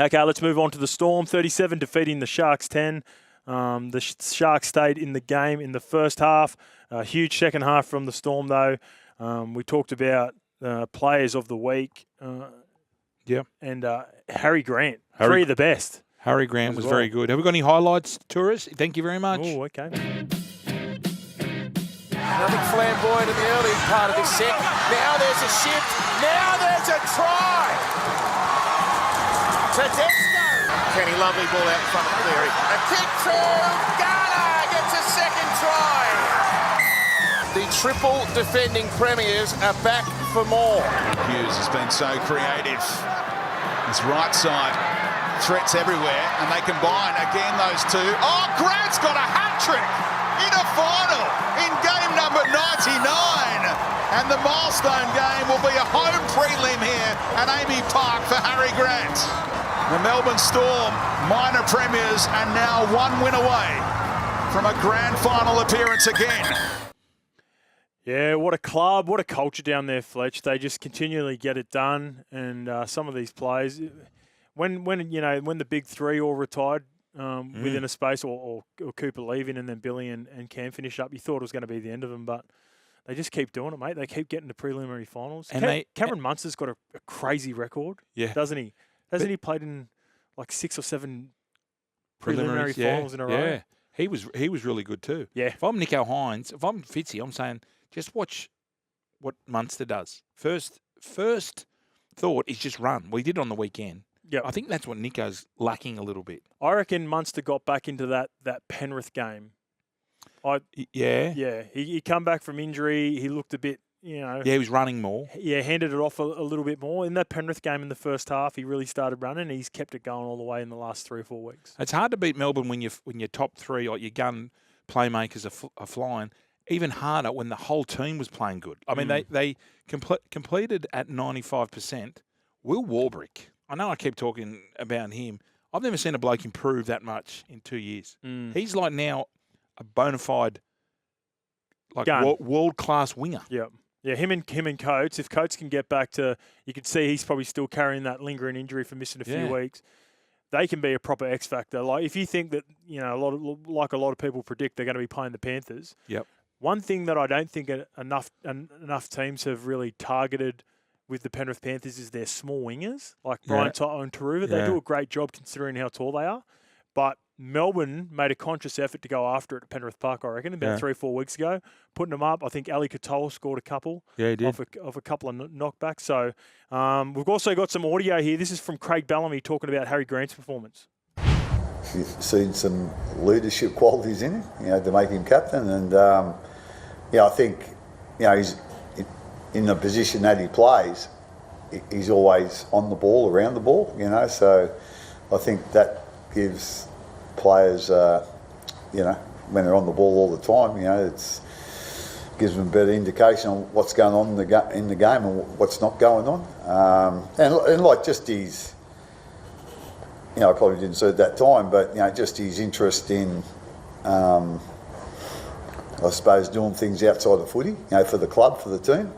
Okay, let's move on to the Storm. 37 defeating the Sharks 10. The Sharks stayed in the game in the first half. A huge second half from the Storm, though. We talked about players of the week. And Harry Grant, three of the best. Harry Grant was very good. Have we got any highlights, tourists? Thank you very much. Oh, okay. Nothing flamboyant in the early part of this set. Now there's a shift. Now there's a try. Tedesco. Kenny, lovely ball out in front of Cleary. A kick to Ghana gets a second try. The triple defending premiers are back for more. Hughes has been so creative. His right side, threats everywhere, and they combine again, those two. Oh, Grant's got a hat-trick in a final in game number 99. And the milestone game will be a home prelim here at Amy Park for Harry Grant. The Melbourne Storm, minor premiers, and now one win away from a grand final appearance again. Yeah, what a club, what a culture down there, Fletch. They just continually get it done, and some of these players, when the big three all retired within a space, or Cooper leaving, and then Billy and Cam finish up, you thought it was going to be the end of them, but they just keep doing it, mate. They keep getting to preliminary finals. And Cameron Munster's got a crazy record, doesn't he? Hasn't he played in like 6 or 7 preliminary finals in a row? Yeah, he was really good too. Yeah. If I'm Nicho Hynes, if I'm Fitzy, I'm saying just watch what Munster does. First thought is just run. We did it on the weekend. Yeah, I think that's what Nicho's lacking a little bit. I reckon Munster got back into that Penrith game. He come back from injury. He looked a bit, Yeah, he was running more. Yeah, handed it off a little bit more. In that Penrith game in the first half, he really started running. He's kept it going all the way in the last 3 or 4 weeks. It's hard to beat Melbourne when your top three, like your gun playmakers are flying. Even harder when the whole team was playing good. I mean, they completed at 95%. Will Warbrick, I know I keep talking about him. I've never seen a bloke improve that much in 2 years. He's like now a bona fide, world-class winger. Yeah, him and Coates. If Coates can get back to, you can see he's probably still carrying that lingering injury from missing a few weeks. They can be a proper X factor. Like if you think that a lot of people predict they're going to be playing the Panthers. Yep. One thing that I don't think enough teams have really targeted with the Penrith Panthers is their small wingers, like Brian Toto and Taruva. They do a great job considering how tall they are. But Melbourne made a conscious effort to go after it at Penrith Park, I reckon, about 3 or 4 weeks ago, putting them up. I think Ali Katoa scored a couple off a couple of knockbacks. So we've also got some audio here. This is from Craig Bellamy talking about Harry Grant's performance. You've seen some leadership qualities in him, to make him captain. And, I think, he's in the position that he plays, he's always on the ball, around the ball, So I think that gives players, when they're on the ball all the time, it gives them a better indication on what's going on in the game and what's not going on. And like just his, I probably didn't say it at that time, but just his interest in, I suppose, doing things outside of footy, for the club, for the team.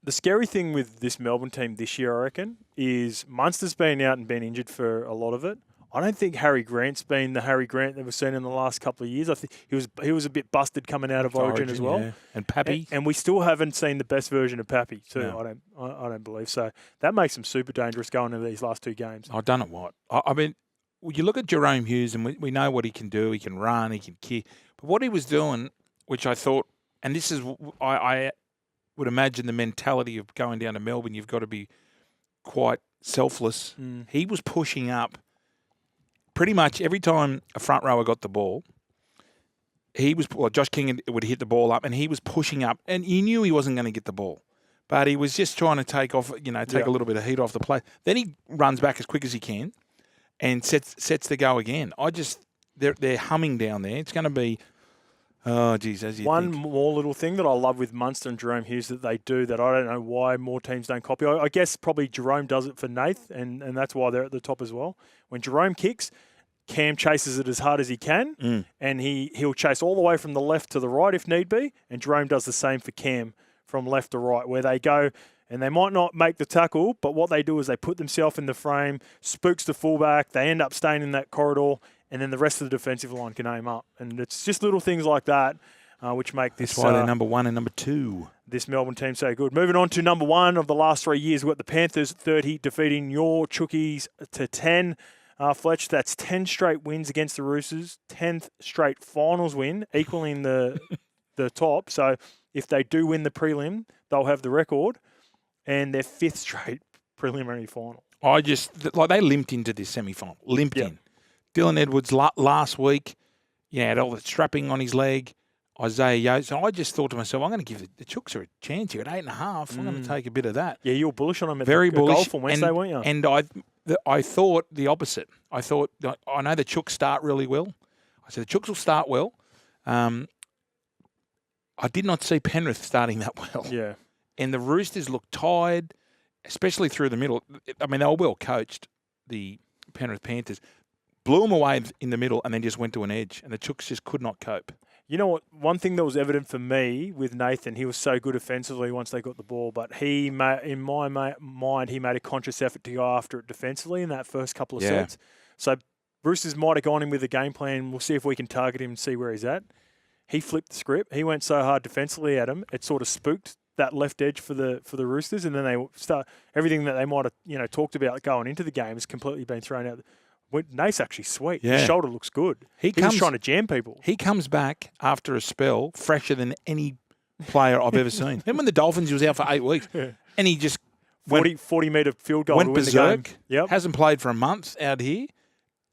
The scary thing with this Melbourne team this year, I reckon, is Munster's been out and been injured for a lot of it. I don't think Harry Grant's been the Harry Grant that we've seen in the last couple of years. I think he was a bit busted coming out of Origin as well. Yeah. And Pappy. And we still haven't seen the best version of Pappy too. No. I don't believe so. That makes him super dangerous going into these last 2 games. I don't know what. I mean, you look at Jerome Hughes and we know what he can do. He can run, he can kick. But what he was doing, which I thought, and this is, I would imagine the mentality of going down to Melbourne, you've got to be quite selfless. He was pushing up pretty much every time a front rower got the ball. Josh King would hit the ball up and he was pushing up and he knew he wasn't going to get the ball. But he was just trying to take off, take a little bit of heat off the play. Then he runs back as quick as he can and sets the go again. They're humming down there. It's going to be, as you think. One more little thing that I love with Munster and Jerome Hughes that they do that I don't know why more teams don't copy. I guess probably Jerome does it for Nath, and that's why they're at the top as well. When Jerome kicks, Cam chases it as hard as he can, and he'll chase all the way from the left to the right if need be, and Jerome does the same for Cam from left to right, where they go And they might not make the tackle, but what they do is they put themselves in the frame, spooks the fullback, they end up staying in that corridor, and then the rest of the defensive line can aim up. And it's just little things like that which make this... That's why they're number 1 and number 2. This Melbourne team so good. Moving on to number 1 of the last 3 years, we've got the Panthers 30, defeating your Chookies to 10. Fletch, that's 10 straight wins against the Roosters, 10th straight finals win, equaling the top. So if they do win the prelim, they'll have the record. And their 5th straight preliminary final. They limped into this semi-final. Limped in. Dylan Edwards last week, had all the strapping on his leg. Isaiah Yates. And I just thought to myself, I'm going to give the Chooks a chance here at 8.5. I'm going to take a bit of that. Yeah, you were bullish on them at Very bullish. Golf on Wednesday, weren't you? And I thought the opposite. I know the Chooks start really well. I said the Chooks will start well. I did not see Penrith starting that well. Yeah. And the Roosters looked tired, especially through the middle. I mean, they were well coached, the Penrith Panthers. Blew them away in the middle and then just went to an edge. And the Chooks just could not cope. You know what? One thing that was evident for me with Nathan, he was so good offensively once they got the ball, but in my mind, he made a conscious effort to go after it defensively in that first couple of sets. So Roosters might have gone in with a game plan. We'll see if we can target him and see where he's at. He flipped the script. He went so hard defensively at him, it sort of spooked that left edge for the Roosters, and then they start everything that they might have talked about going into the game has completely been thrown out. Nate's actually sweet. Yeah. His shoulder looks good. He was trying to jam people. He comes back after a spell fresher than any player I've ever seen. Remember when the Dolphins, he was out for 8 weeks, and he just 40-metre field goal went to win berserk. the game. Yep. Hasn't played for a month out here,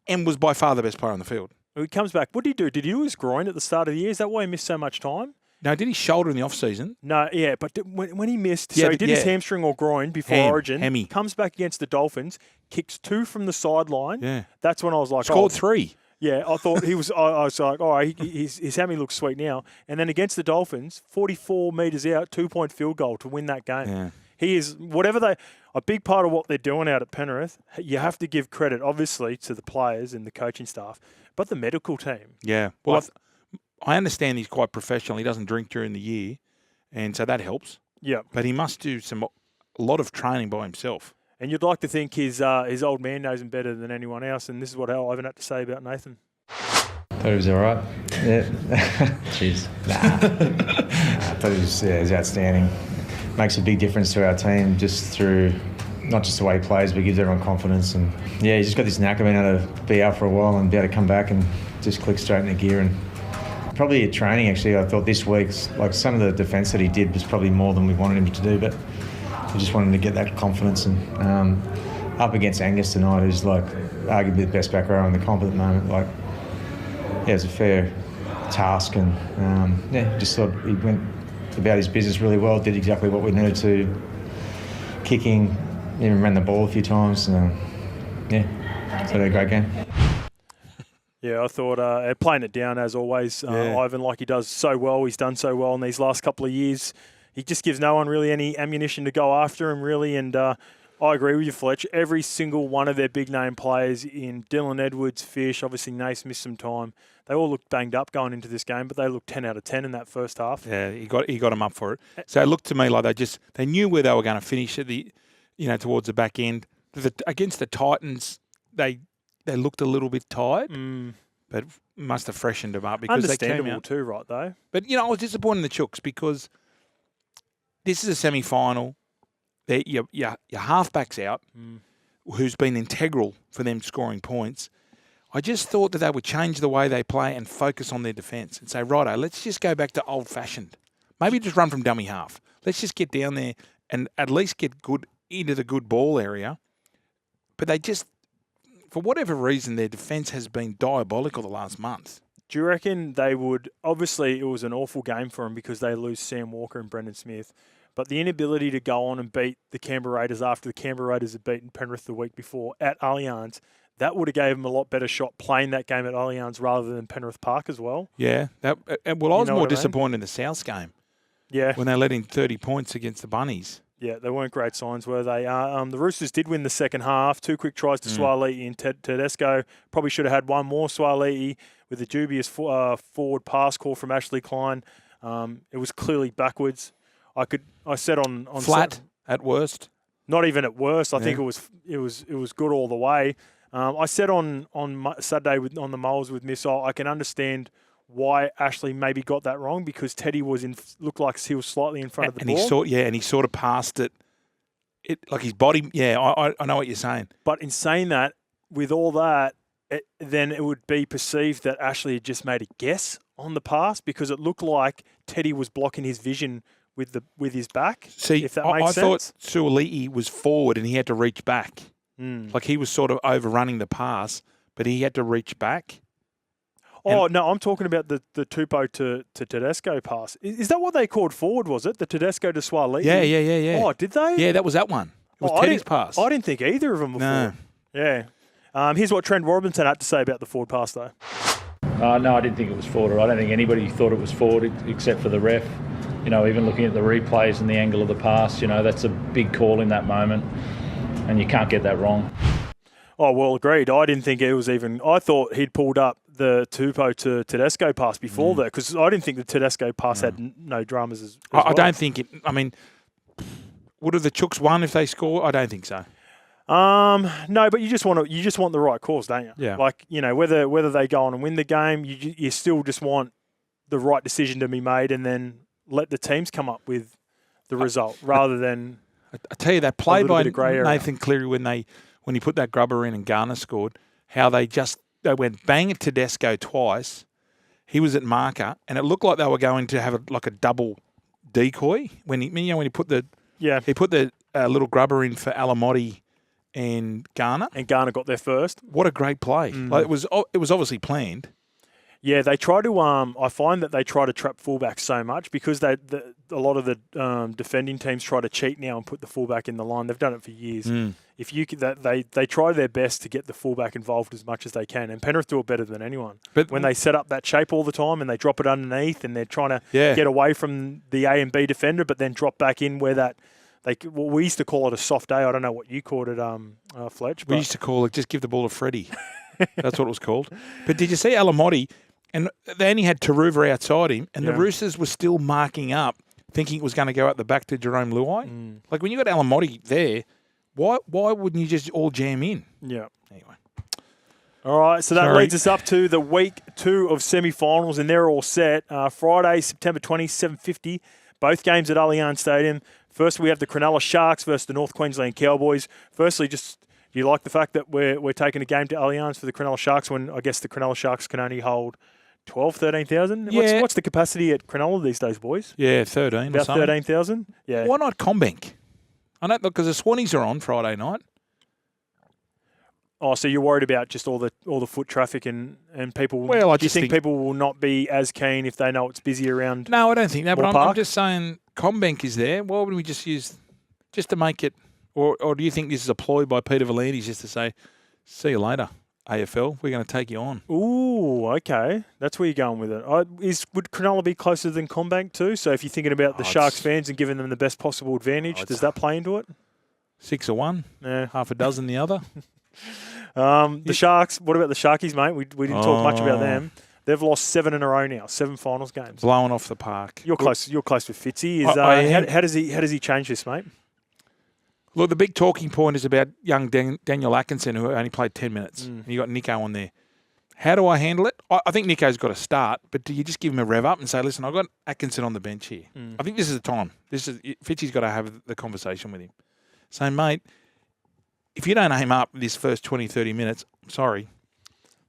and was by far the best player on the field. He comes back. What did he do? Did he do his groin at the start of the year? Is that why he missed so much time? No, did he shoulder in the off-season? No, yeah, but when he missed, so he did his hamstring or groin before Origin, Hemi. comes back against the Dolphins, kicks 2 from the sideline. Yeah. That's when I was like, Scored 3. Yeah, I thought he was. I was like, all right, his hammy looks sweet now. And then against the Dolphins, 44 metres out, 2-point field goal to win that game. Yeah. He is a big part of what they're doing out at Penrith. You have to give credit, obviously, to the players and the coaching staff, but the medical team. Yeah. Well, I understand he's quite professional. He doesn't drink during the year, and so that helps. Yeah. But he must do a lot of training by himself. And you'd like to think his old man knows him better than anyone else, and this is what Ivan had to say about Nathan. Thought he was all right. Yeah. Jeez. I thought he was outstanding. Makes a big difference to our team just through not just the way he plays, but gives everyone confidence. And yeah, he's just got this knack of being able to be out for a while and be able to come back and just click straight into gear. And probably at training, actually, I thought this week, like some of the defence that he did was probably more than we wanted him to do, but we just wanted him to get that confidence. And up against Angus tonight, who's like arguably the best back row in the comp at the moment, like, yeah, it was a fair task. And just thought he went about his business really well, did exactly what we needed to, kicking, even ran the ball a few times. So they had a great game. Yeah, I thought playing it down as always, Ivan, like he does so well. He's done so well in these last couple of years. He just gives no one really any ammunition to go after him, really. And I agree with you, Fletch. Every single one of their big-name players in Dylan Edwards, Fish, obviously Nace missed some time. They all looked banged up going into this game, but they looked 10 out of 10 in that first half. Yeah, he got them up for it. So it looked to me like they knew where they were going to finish at towards the back end. Against the Titans, they looked a little bit tired, but must have freshened them up because they came out too, right? Though. But I was disappointed in the Chooks because this is a semi-final. Your halfback's out, who's been integral for them scoring points. I just thought that they would change the way they play and focus on their defence and say, righto, let's just go back to old-fashioned. Maybe just run from dummy half. Let's just get down there and at least get good into the good ball area. But they just, for whatever reason, their defence has been diabolical the last month. Do you reckon they would, obviously it was an awful game for them because they lose Sam Walker and Brendan Smith, but the inability to go on and beat the Canberra Raiders after the Canberra Raiders had beaten Penrith the week before at Allianz, that would have gave them a lot better shot playing that game at Allianz rather than Penrith Park as well. Yeah. I was more disappointed in the Souths game. Yeah. When they let in 30 points against the Bunnies. Yeah, they weren't great signs, were they? The Roosters did win the second half. 2 quick tries to Suaalii and Tedesco. Probably should have had one more Suaalii with a dubious forward pass call from Ashley Klein. It was clearly backwards. I said on flat. at worst. Not even at worst. I think it was good all the way. I said on Saturday on the Moles with Missile, I can understand why Ashley maybe got that wrong because Teddy looked like he was slightly in front of the ball. And he sort of passed it. Like his body. Yeah, I know what you're saying. But in saying that, with all that, then it would be perceived that Ashley had just made a guess on the pass because it looked like Teddy was blocking his vision with his back. See, if that makes I sense. thought Suoliti was forward and he had to reach back. Like he was sort of overrunning the pass, but he had to reach back. Oh, no, I'm talking about the Tupou to Tedesco pass. Is that what they called forward, was it? The Tedesco to Suoliti? Yeah. Oh, did they? Yeah, that was that one. It was Teddy's pass. I didn't think either of them were No. forward. Yeah. Here's what Trent Robinson had to say about the forward pass, though. No, I didn't think it was forward. I don't think anybody thought it was forward except for the ref. You know, even looking at the replays and the angle of the pass, you know, that's a big call in that moment, and you can't get that wrong. Oh, well, agreed. I didn't think it was even... I thought he'd pulled up the Tupou to Tedesco pass before that because I didn't think the Tedesco pass had no dramas as well. I don't think it... I mean, would have the Chooks won if they score? I don't think so. No, but you just want the right calls, don't you? Yeah. Like, you know, whether they go on and win the game, you still just want the right decision to be made and then let the teams come up with the result rather than... I tell you, that play by area. Nathan Cleary when he put that grubber in and Garner scored, how they went bang at Tedesco twice. He was at marker, and it looked like they were going to have a double decoy when he put the little grubber in for Alamotti and Garner. And Garner got there first. What a great play! Like it was obviously planned. Yeah, they try to. I find that they try to trap fullbacks so much because a lot of the defending teams try to cheat now and put the fullback in the line. They've done it for years. If they try their best to get the fullback involved as much as they can, and Penrith do it better than anyone. But when they set up that shape all the time and they drop it underneath and they're trying to get away from the A and B defender, but then drop back in where that. We used to call it a soft day. I don't know what you called it, Fletch. We used to call it just give the ball to Freddie. That's what it was called. But did you see Alamotti? And they only had Taruva outside him, and the Roosters were still marking up, thinking it was going to go out the back to Jerome Luai. Like, when you got Alamotti there, why wouldn't you just all jam in? Yeah. Anyway. All right, so that leads us up to the week 2 of semi-finals, and they're all set. Friday, September 20, 7:50, both games at Allianz Stadium. First, we have the Cronulla Sharks versus the North Queensland Cowboys. Firstly, do you like the fact that we're taking a game to Allianz for the Cronulla Sharks when I guess the Cronulla Sharks can only hold 12, 13,000? Yeah. What's the capacity at Cronulla these days, boys? Yeah, 13 About or something. 13,000? Yeah. Why not Combank? I don't look because the Swannies are on Friday night. Oh, so you're worried about just all the foot traffic and people? Well, do you think people will not be as keen if they know it's busy around? No, I don't think that. But I'm Park? just saying Combank is there. Why wouldn't we just to make it? Or do you think this is a ploy by Peter V'landys just to say, see you later, AFL, we're going to take you on? Ooh, okay. That's where you're going with it. Would Cronulla be closer than Combank too? So if you're thinking about the Sharks fans and giving them the best possible advantage, does that play into it? 6 of one, Yeah. half a dozen the other. The Sharks, what about the Sharkies, mate? We didn't talk much about them. They've lost 7 in a row now, 7 finals games. Blowing off the park. You're close with Fitzy. How does he change this, mate? Look, the big talking point is about young Daniel Atkinson, who only played 10 minutes. And you got Nicho on there. How do I handle it? I think Nicho's got to start, but do you just give him a rev up and say, listen, I've got Atkinson on the bench here. I think this is the time. Fitzy's got to have the conversation with him. Say, mate, if you don't aim up this first 20, 30 minutes, I'm sorry,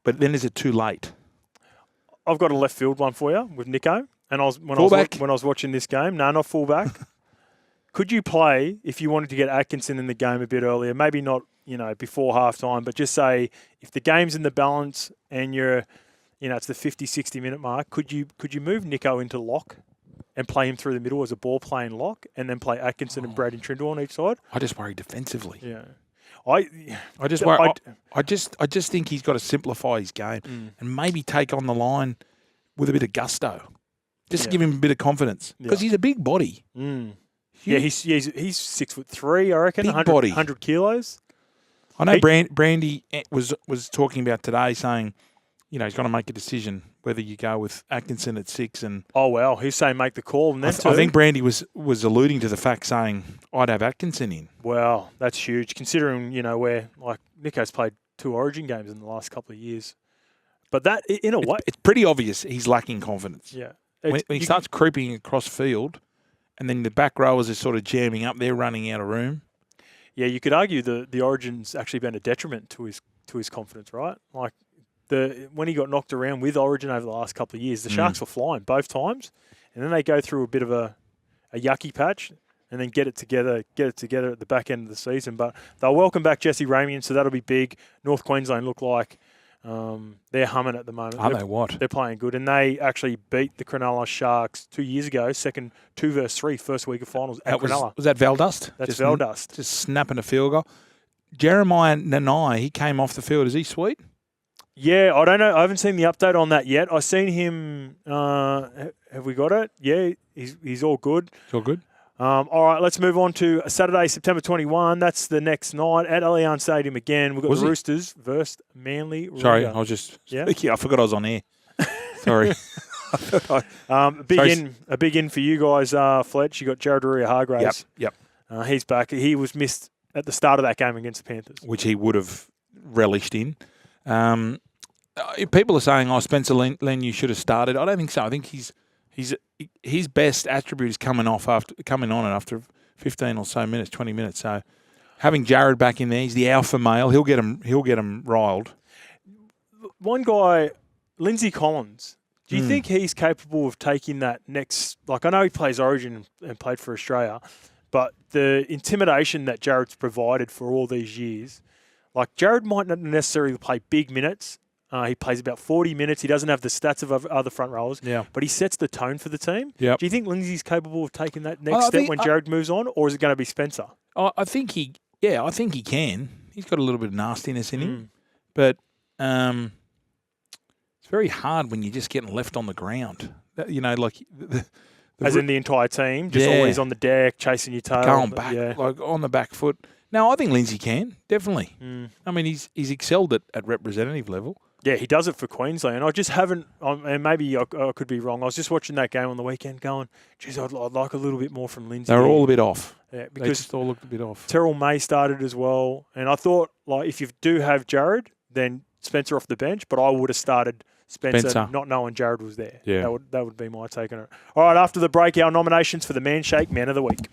but then is it too late? I've got a left field one for you with Nicho. And when I was watching this game, no, not fullback. Could you play, if you wanted to get Atkinson in the game a bit earlier, maybe not, before halftime, but just say if the game's in the balance and it's the 50, 60 minute mark, could you move Nicho into lock and play him through the middle as a ball playing lock and then play Atkinson and Brad and Trindle on each side? I just worry defensively. Yeah. I just think he's got to simplify his game and maybe take on the line with a bit of gusto. Just to give him a bit of confidence. Because he's a big body. Yeah, he's 6'3", I reckon. Big 100 kilos. I know Brandy was talking about today saying, he's got to make a decision whether you go with Atkinson at 6 and. Oh well, he's saying make the call, and then I think Brandy was alluding to the fact saying I'd have Atkinson in. Well, that's huge considering where like Nicho's played 2 Origin games in the last couple of years. But that in a way, it's pretty obvious he's lacking confidence. Yeah, when he starts creeping across field, and then the back rowers are sort of jamming up, they're running out of room. Yeah, you could argue the Origin's actually been a detriment to his confidence, right? Like when he got knocked around with Origin over the last couple of years, the Sharks were flying both times, and then they go through a bit of a yucky patch, and then get it together at the back end of the season. But they'll welcome back Jesse Ramian, so that'll be big. North Queensland look like they're humming at the moment. Are they what? They're playing good, and they actually beat the Cronulla Sharks 2 years ago, second 2-3, first week of finals at Cronulla. Was that Valdust? That's Valdust. Just snapping a field goal. Jeremiah Nanai, he came off the field. Is he sweet? Yeah, I don't know. I haven't seen the update on that yet. I've seen him. Have we got it? Yeah, he's all good. It's all good. All right, let's move on to Saturday, September 21. That's the next night at Allianz Stadium again. We've got the Roosters versus Manly. Sorry, I was just speaking. I forgot I was on air. Sorry. A big in for you guys, Fletch. You got Jared Hargraves. Yep. He's back. He was missed at the start of that game against the Panthers, which he would have relished in. People are saying, Spencer Len, you should have started. I don't think so. I think his best attribute is coming on after 15 or so minutes, 20 minutes. So having Jared back in there, he's the alpha male. He'll get him riled. One guy, Lindsay Collins. Do you think he's capable of taking that next? Like I know he plays Origin and played for Australia, but the intimidation that Jared's provided for all these years. Like, Jared might not necessarily play big minutes. He plays about 40 minutes. He doesn't have the stats of other front rowers. Yeah. But he sets the tone for the team. Yep. Do you think Lindsay's capable of taking that next step when Jared moves on, or is it going to be Spencer? I think he can. He's got a little bit of nastiness in him. But it's very hard when you're just getting left on the ground. Like... As in the entire team, just always on the deck, chasing your tail. Going back, like on the back foot. No, I think Lindsay can, definitely. I mean, he's excelled at representative level. Yeah, he does it for Queensland. I just haven't, and maybe I could be wrong. I was just watching that game on the weekend going, geez, I'd like a little bit more from Lindsay. They were all a bit off. Yeah, because they just all looked a bit off. Terrell May started as well. And I thought, like, if you do have Jared, then Spencer off the bench, but I would have started Spencer, not knowing Jared was there. Yeah. That would be my take on it. All right, after the break, our nominations for the Man Shake Man of the Week.